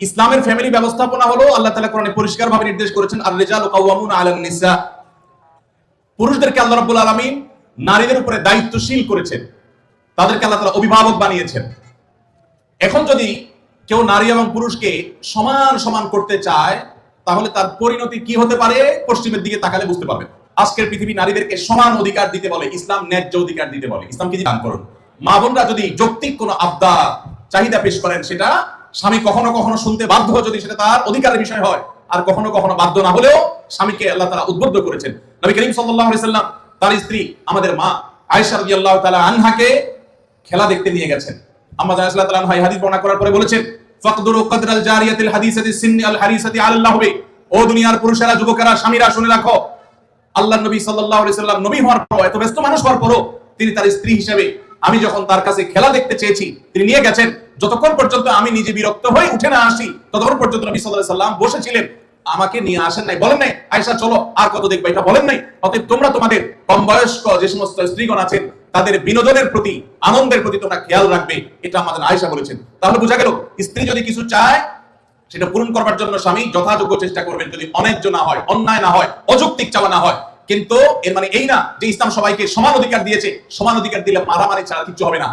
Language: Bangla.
ইসলামের ফ্যামিলি ব্যবস্থাপনা হলো আল্লাহ তাআলা কোরআনে পরিষ্কারভাবে নির্দেশ করেছেন আর রিজালু কাওয়ামুনা আলান নিসা। পুরুষদেরকে আল্লাহ রাব্বুল আলামিন নারীদের উপরে দায়িত্বশীল করেছেন, তাদেরকে আল্লাহ তাআলা অভিভাবক বানিয়েছেন। এখন যদি কেউ নারী এবং পুরুষকে সমান সমান করতে চায় তাহলে তার পরিণতি কি হতে পারে পশ্চিমের দিকে তাকালে বুঝতে পারবেন। আজকের পৃথিবী নারীদেরকে সমান অধিকার দিতে বলে, ইসলাম ন্যায্য অধিকার দিতে বলে। ইসলাম কি দান করুন, মা বোনরা যদি যৌক্তিক কোনো আবদার চাহিদা পেশ করেন সেটা স্বামী কখনো কখনো শুনতে বাধ্য, যদি সেটা তার অধিকারের বিষয় হয়, আর কখনো কখনো বাধ্য না হলেও স্বামীকে আল্লাহ তাআলা উদ্বুদ্ধ করেছেন। নবী করিম সাল্লাল্লাহু আলাইহি সাল্লাম তার স্ত্রী আমাদের মা আয়েশা রাদিয়াল্লাহু তাআলা আনহাকে খেলা দেখতে নিয়ে গেছেন। আম্মা জায়েশা রাদিয়াল্লাহু তাআলা আনহা হাদিস বর্ণনা করার পরে বলেছেন, ফাকদুরু কদরাল জারিয়াতিল হাদিসাতি সিন্নি আল হারিসাতি আল্লাহ বে, ও দুনিয়ার পুরুষেরা, যুবকেরা, স্বামীরা শুনে রাখো, আল্লাহর নবী সাল্লাল্লাহু আলাইহি সাল্লাম নবী হওয়ার পর, এত ব্যস্ত মানুষ হওয়ার পরও তিনি তার স্ত্রী হিসেবে আমি যখন তার কাছে খেলা দেখতে চেয়েছি তিনি নিয়ে গেছেন, যতক্ষণ পর্যন্ত আমি নিজে বিরক্ত হয়ে উঠে না আসি ততক্ষণ পর্যন্ত নবী সাল্লাল্লাহু আলাইহি সাল্লাম বসেছিলেন, আমাকে নিয়ে আসেন নাই, বলেন নাই আয়েশা চলো আর কত দেখবে, এটা বলেন নাই। অতএব তোমরা তোমাদের কম বয়স্ক যে সমস্ত স্ত্রীগণ আছেন তাদের বিনোদনের প্রতি, আনন্দের প্রতি তোমরা খেয়াল রাখবে, এটা আমাদের আয়েশা বলেছেন। তাহলে বোঝা গেল স্ত্রী যদি কিছু চায় সেটা পূরণ করবার জন্য স্বামী যথাযোগ্য চেষ্টা করবেন, যদি অন্যায্য না হয়, অন্যায় না হয়, অযৌক্তিক চাওয়া না হয়। কিন্তু এর মানে এই না যে ইসলাম সবাইকে সমান অধিকার দিয়েছে, সমান অধিকার দিলে মারামারি ছাড়া কিছু হবে না।